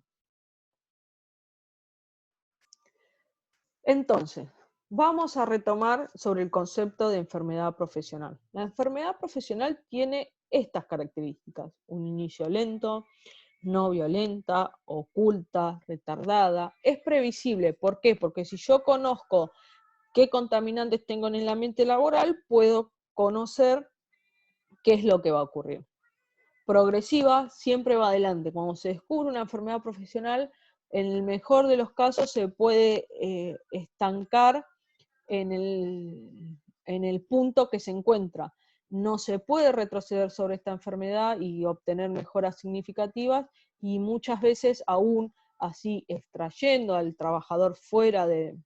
Entonces, vamos a retomar sobre el concepto de enfermedad profesional. La enfermedad profesional tiene estas características: un inicio lento, no violenta, oculta, retardada. Es previsible. ¿Por qué? Porque si yo conozco qué contaminantes tengo en el ambiente laboral, puedo conocer qué es lo que va a ocurrir. Progresiva, siempre va adelante. Cuando se descubre una enfermedad profesional, en el mejor de los casos se puede estancar en el punto que se encuentra. No se puede retroceder sobre esta enfermedad y obtener mejoras significativas, y muchas veces aún así extrayendo al trabajador fuera del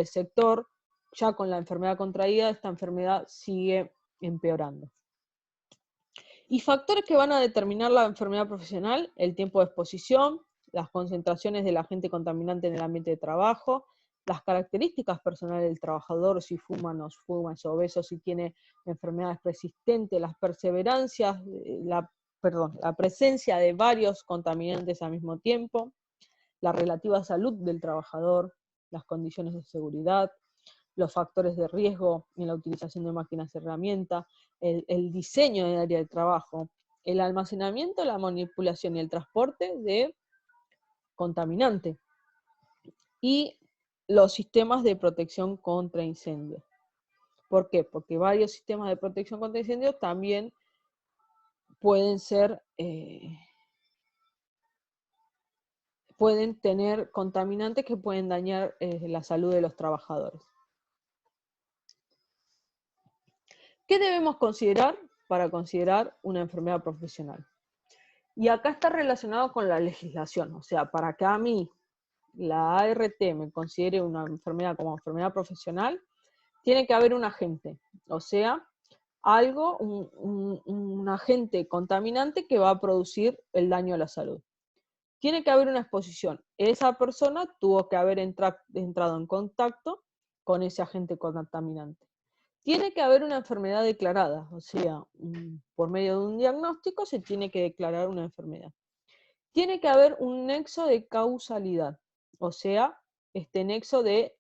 sector, ya con la enfermedad contraída, esta enfermedad sigue empeorando. Y factores que van a determinar la enfermedad profesional: el tiempo de exposición, las concentraciones del agente contaminante en el ambiente de trabajo, las características personales del trabajador, si fuma, no fuma, es obeso, si tiene enfermedades persistentes, las perseverancias, la presencia de varios contaminantes al mismo tiempo, la relativa salud del trabajador, las condiciones de seguridad, los factores de riesgo en la utilización de máquinas y herramientas, el diseño del área de trabajo, el almacenamiento, la manipulación y el transporte de contaminantes, y los sistemas de protección contra incendios. ¿Por qué? Porque varios sistemas de protección contra incendios también pueden tener contaminantes que pueden dañar la salud de los trabajadores. ¿Qué debemos considerar para considerar una enfermedad profesional? Y acá está relacionado con la legislación, o sea, para que a mí la ART me considere una enfermedad como enfermedad profesional, tiene que haber un agente, o sea, algo, un agente contaminante que va a producir el daño a la salud. Tiene que haber una exposición. Esa persona tuvo que haber entrado en contacto con ese agente contaminante. Tiene que haber una enfermedad declarada, o sea, por medio de un diagnóstico se tiene que declarar una enfermedad. Tiene que haber un nexo de causalidad, o sea, este nexo de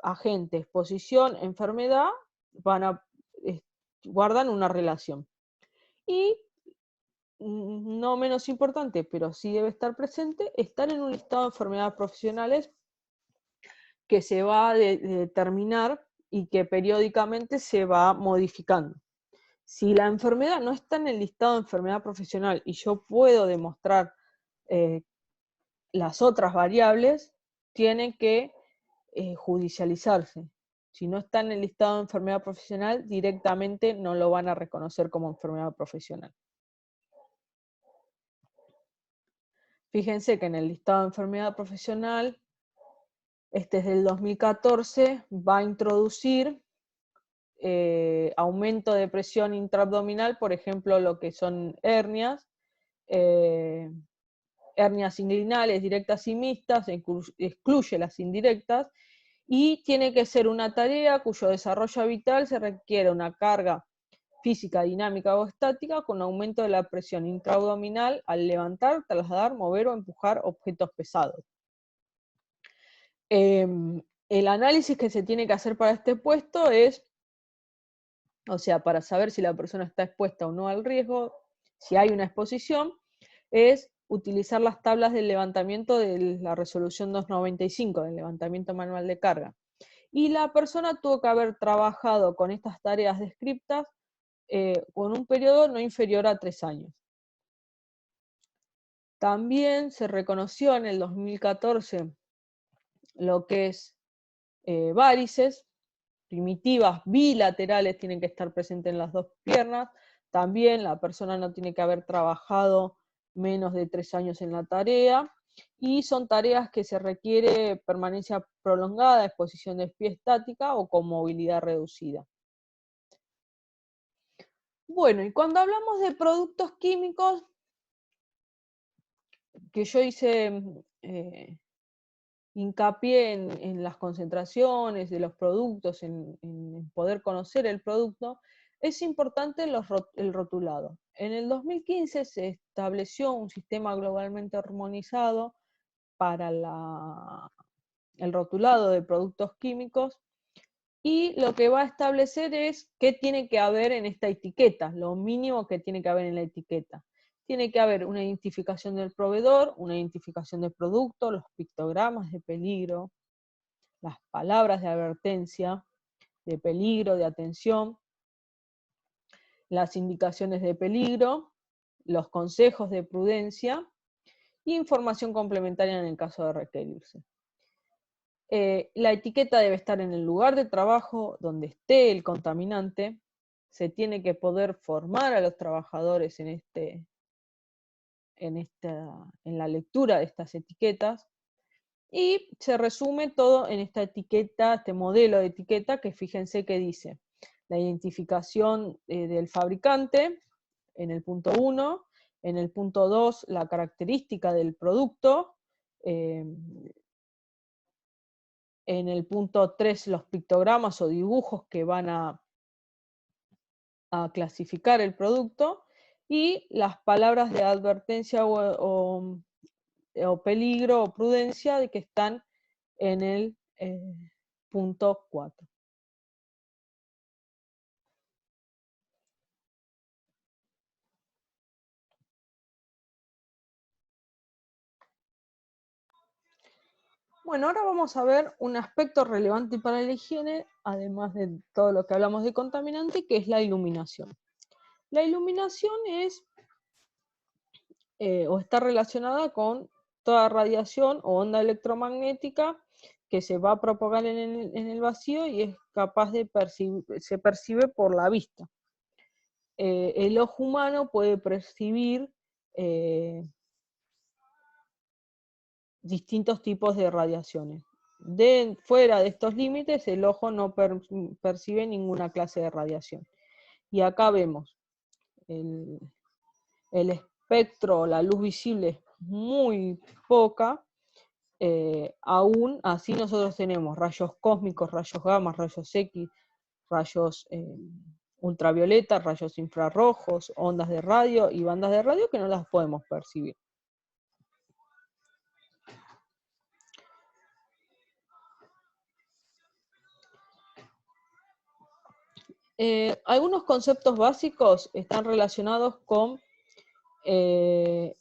agente, exposición, enfermedad, guardan una relación. Y no menos importante, pero sí debe estar presente, estar en un listado de enfermedades profesionales que se va a determinar y que periódicamente se va modificando. Si la enfermedad no está en el listado de enfermedad profesional y yo puedo demostrar las otras variables, tiene que judicializarse. Si no está en el listado de enfermedad profesional, directamente no lo van a reconocer como enfermedad profesional. Fíjense que en el listado de enfermedad profesional, este es del 2014, va a introducir aumento de presión intraabdominal, por ejemplo, lo que son hernias, hernias inguinales, directas y mixtas, excluye las indirectas, y tiene que ser una tarea cuyo desarrollo habitual se requiere una carga física, dinámica o estática con aumento de la presión intraabdominal al levantar, trasladar, mover o empujar objetos pesados. El análisis que se tiene que hacer para este puesto es, o sea, para saber si la persona está expuesta o no al riesgo, si hay una exposición, es utilizar las tablas del levantamiento de la resolución 295, del levantamiento manual de carga. Y la persona tuvo que haber trabajado con estas tareas descriptas con un periodo no inferior a 3 años. También se reconoció en el 2014 lo que es varices, primitivas bilaterales, tienen que estar presentes en las dos piernas. También la persona no tiene que haber trabajado menos de 3 años en la tarea. Y son tareas que se requiere permanencia prolongada, exposición de pie estática o con movilidad reducida. Bueno, y cuando hablamos de productos químicos, que yo hice hincapié en las concentraciones de los productos, en poder conocer el producto, es importante el rotulado. En el 2015 se estableció un sistema globalmente armonizado para el rotulado de productos químicos, y lo que va a establecer es qué tiene que haber en esta etiqueta, lo mínimo que tiene que haber en la etiqueta. Tiene que haber una identificación del proveedor, una identificación del producto, los pictogramas de peligro, las palabras de advertencia, de peligro, de atención, las indicaciones de peligro, los consejos de prudencia e información complementaria en el caso de requerirse. La etiqueta debe estar en el lugar de trabajo donde esté el contaminante. Se tiene que poder formar a los trabajadores en la lectura de estas etiquetas. Y se resume todo en esta etiqueta, este modelo de etiqueta, que fíjense que dice la identificación del fabricante en el punto 1, en el punto 2 la característica del producto, en el punto 3 los pictogramas o dibujos que van a clasificar el producto, y las palabras de advertencia o peligro o prudencia de que están en el punto 4. Bueno, ahora vamos a ver un aspecto relevante para la higiene, además de todo lo que hablamos de contaminante, que es la iluminación. La iluminación es o está relacionada con toda radiación o onda electromagnética que se va a propagar en el vacío y es capaz de se percibe por la vista. El ojo humano puede percibir distintos tipos de radiaciones. Fuera de estos límites, el ojo no percibe ninguna clase de radiación. Y acá vemos el espectro, la luz visible es muy poca, aún así nosotros tenemos rayos cósmicos, rayos gamma, rayos X, rayos ultravioleta, rayos infrarrojos, ondas de radio y bandas de radio que no las podemos percibir. Algunos conceptos básicos están relacionados con el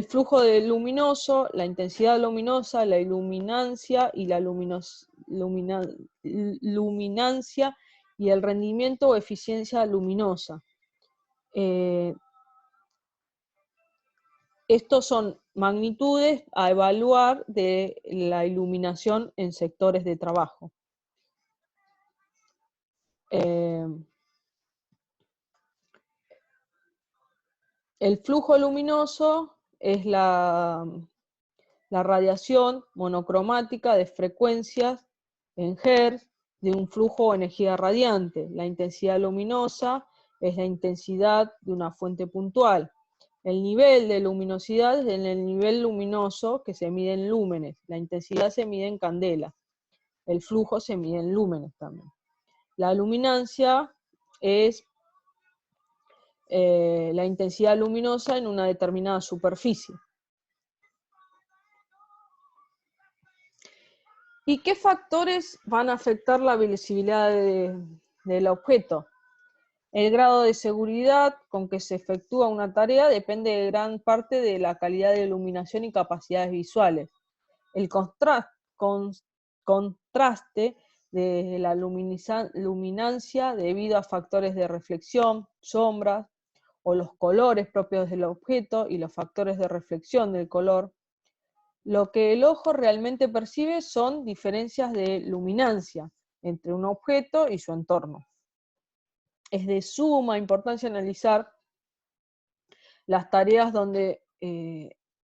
flujo luminoso, la intensidad luminosa, la iluminancia y la luminancia y el rendimiento o eficiencia luminosa. Estos son magnitudes a evaluar de la iluminación en sectores de trabajo. El flujo luminoso es la radiación monocromática de frecuencias en Hertz de un flujo o energía radiante. La intensidad luminosa es la intensidad de una fuente puntual. El nivel de luminosidad es el nivel luminoso que se mide en lúmenes. La intensidad se mide en candela. El flujo se mide en lúmenes también. La luminancia es la intensidad luminosa en una determinada superficie. ¿Y qué factores van a afectar la visibilidad del objeto? El grado de seguridad con que se efectúa una tarea depende de gran parte de la calidad de iluminación y capacidades visuales. El contraste de la luminancia debido a factores de reflexión, sombras, o los colores propios del objeto y los factores de reflexión del color. Lo que el ojo realmente percibe son diferencias de luminancia entre un objeto y su entorno. Es de suma importancia analizar las tareas donde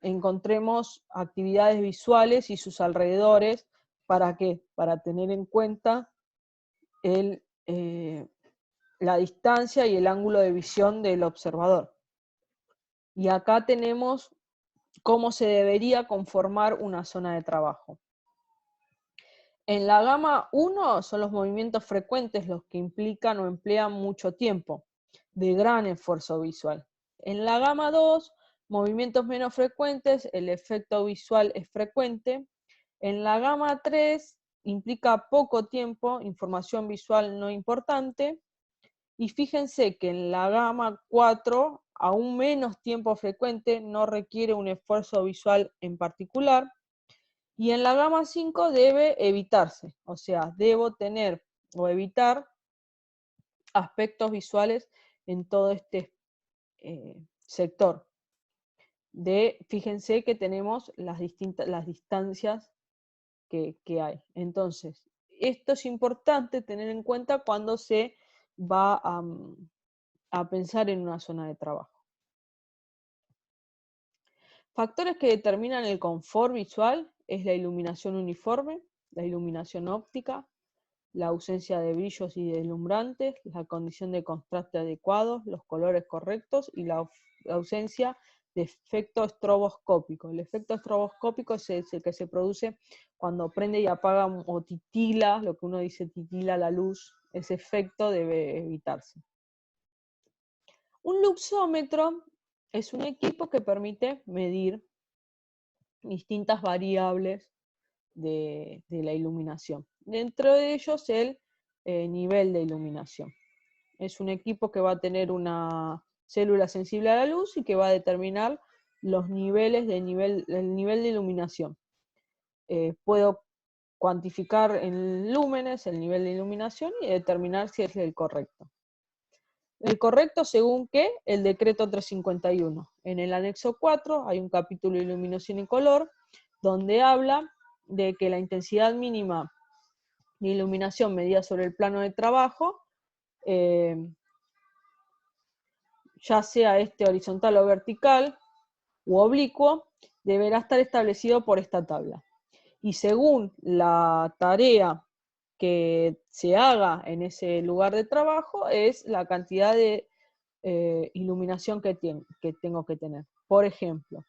encontremos actividades visuales y sus alrededores. ¿Para qué? Para tener en cuenta la distancia y el ángulo de visión del observador. Y acá tenemos cómo se debería conformar una zona de trabajo. En la gama 1 son los movimientos frecuentes los que implican o emplean mucho tiempo, de gran esfuerzo visual. En la gama 2, movimientos menos frecuentes, el efecto visual es frecuente. En la gama 3, implica poco tiempo, información visual no importante. Y fíjense que en la gama 4, aún menos tiempo frecuente, no requiere un esfuerzo visual en particular. Y en la gama 5 debe evitarse, o sea, debo tener o evitar aspectos visuales en todo este sector. Fíjense que tenemos las distancias que hay. Entonces, esto es importante tener en cuenta cuando se va a pensar en una zona de trabajo. Factores que determinan el confort visual es la iluminación uniforme, la iluminación óptica, la ausencia de brillos y deslumbrantes, la condición de contraste adecuados, los colores correctos y la ausencia de efecto estroboscópico. El efecto estroboscópico es el que se produce cuando prende y apaga o titila, lo que uno dice titila la luz. Ese efecto debe evitarse. Un luxómetro es un equipo que permite medir distintas variables de la iluminación. Dentro de ellos el nivel de iluminación. Es un equipo que va a tener una célula sensible a la luz y que va a determinar los niveles el nivel de iluminación. Puedo cuantificar en lúmenes el nivel de iluminación y determinar si es el correcto. El correcto según qué, el decreto 351. En el anexo 4 hay un capítulo de iluminación y color donde habla de que la intensidad mínima de iluminación medida sobre el plano de trabajo ya sea este horizontal o vertical u oblicuo, deberá estar establecido por esta tabla. Y según la tarea que se haga en ese lugar de trabajo, es la cantidad de iluminación que tengo que tener. Por ejemplo,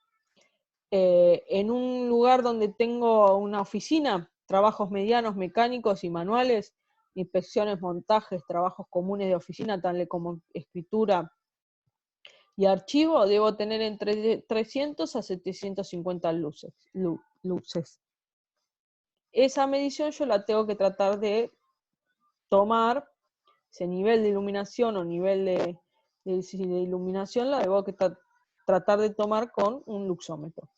en un lugar donde tengo una oficina, trabajos medianos, mecánicos y manuales, inspecciones, montajes, trabajos comunes de oficina, tal como escritura y archivo, debo tener entre 300 a 750 luces. Esa medición yo la tengo que tratar de tomar, ese nivel de iluminación o nivel de iluminación la debo que tratar de tomar con un luxómetro.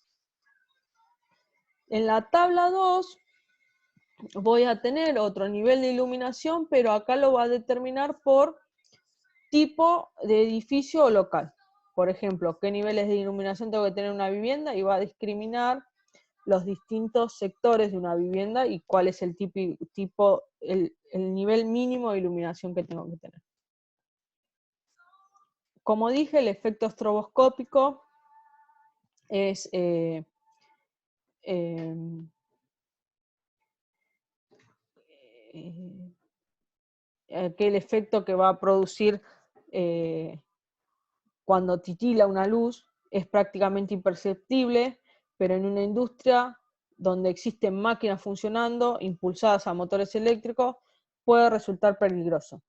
En la tabla 2 voy a tener otro nivel de iluminación, pero acá lo va a determinar por tipo de edificio o local. Por ejemplo, qué niveles de iluminación tengo que tener en una vivienda, y va a discriminar los distintos sectores de una vivienda y cuál es el nivel mínimo de iluminación que tengo que tener. Como dije, el efecto estroboscópico es aquel efecto que va a producir cuando titila una luz, es prácticamente imperceptible, pero en una industria donde existen máquinas funcionando, impulsadas a motores eléctricos, puede resultar peligroso.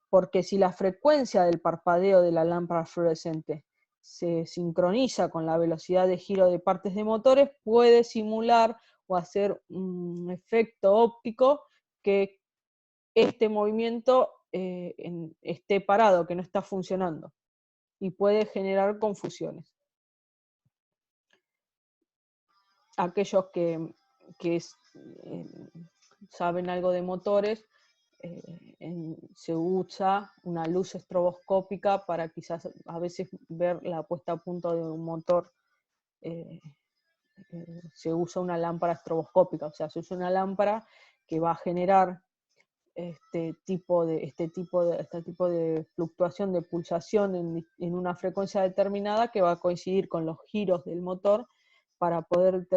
Porque si la frecuencia del parpadeo de la lámpara fluorescente se sincroniza con la velocidad de giro de partes de motores, puede simular o hacer un efecto óptico que este movimiento esté parado, que no está funcionando, y puede generar confusiones. Aquellos que saben algo de motores, se usa una luz estroboscópica para quizás a veces ver la puesta a punto de un motor. Se usa una lámpara estroboscópica, o sea, se usa una lámpara que va a generar este tipo de fluctuación, de pulsación en una frecuencia determinada, que va a coincidir con los giros del motor para poder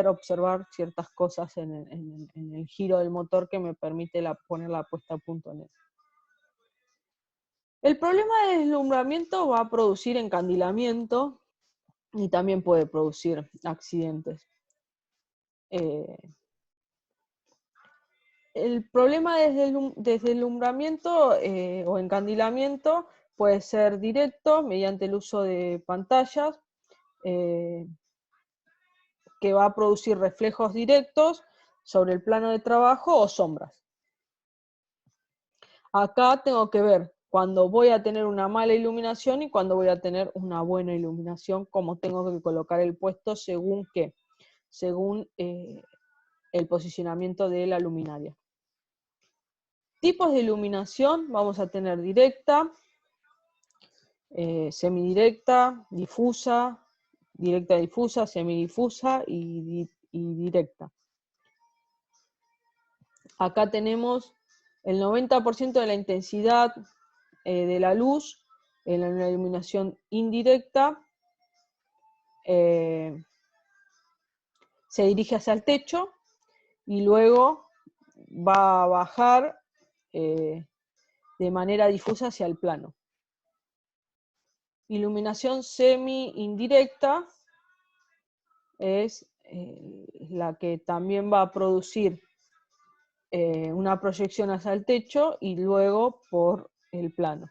observar ciertas cosas en el giro del motor que me permite poner la puesta a punto en él. El problema de deslumbramiento va a producir encandilamiento y también puede producir accidentes. El problema de deslumbramiento o encandilamiento puede ser directo mediante el uso de pantallas, que va a producir reflejos directos sobre el plano de trabajo o sombras. Acá tengo que ver cuando voy a tener una mala iluminación y cuando voy a tener una buena iluminación, cómo tengo que colocar el puesto según qué, según el posicionamiento de la luminaria. Tipos de iluminación vamos a tener directa, semidirecta, difusa, directa difusa, semidifusa y directa. Acá tenemos el 90% de la intensidad de la luz en la iluminación indirecta, se dirige hacia el techo y luego va a bajar de manera difusa hacia el plano. Iluminación semi-indirecta es la que también va a producir una proyección hacia el techo y luego por el plano.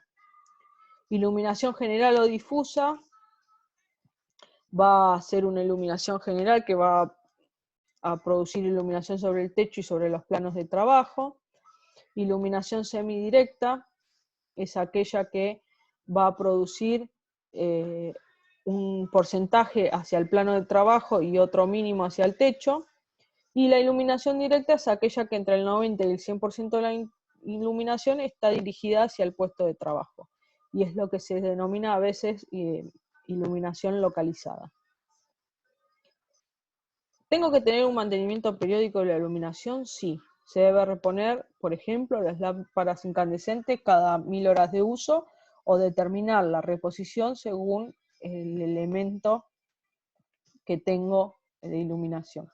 Iluminación general o difusa va a ser una iluminación general que va a producir iluminación sobre el techo y sobre los planos de trabajo. Iluminación semidirecta es aquella que va a producir un porcentaje hacia el plano de trabajo y otro mínimo hacia el techo. Y la iluminación directa es aquella que entre el 90 y el 100% de la iluminación está dirigida hacia el puesto de trabajo. Y es lo que se denomina a veces iluminación localizada. ¿Tengo que tener un mantenimiento periódico de la iluminación? Sí. Se debe reponer, por ejemplo, las lámparas incandescentes cada 1000 horas de uso, o determinar la reposición según el elemento que tengo de iluminación.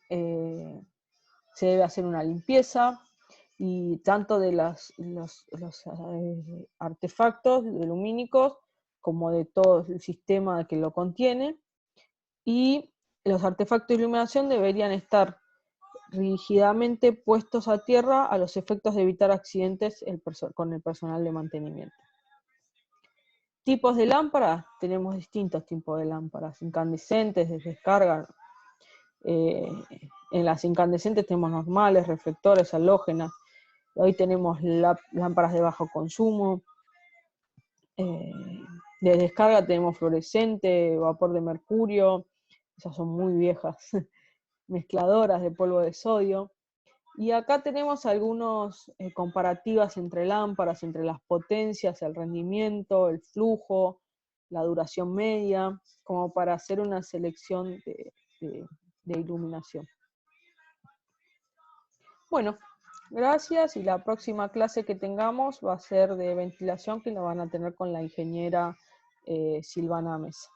Se debe hacer una limpieza, y tanto de los artefactos lumínicos como de todo el sistema que lo contiene, y los artefactos de iluminación deberían estar rígidamente puestos a tierra a los efectos de evitar accidentes con el personal de mantenimiento. Tipos de lámparas, tenemos distintos tipos de lámparas, incandescentes, de descarga. En las incandescentes tenemos normales, reflectores, halógenas. Hoy tenemos lámparas de bajo consumo. De descarga tenemos fluorescente, vapor de mercurio, esas son muy viejas, mezcladoras de polvo de sodio. Y acá tenemos algunas comparativas entre lámparas, entre las potencias, el rendimiento, el flujo, la duración media, como para hacer una selección de iluminación. Bueno, gracias, y la próxima clase que tengamos va a ser de ventilación, que la van a tener con la ingeniera Silvana Mesa.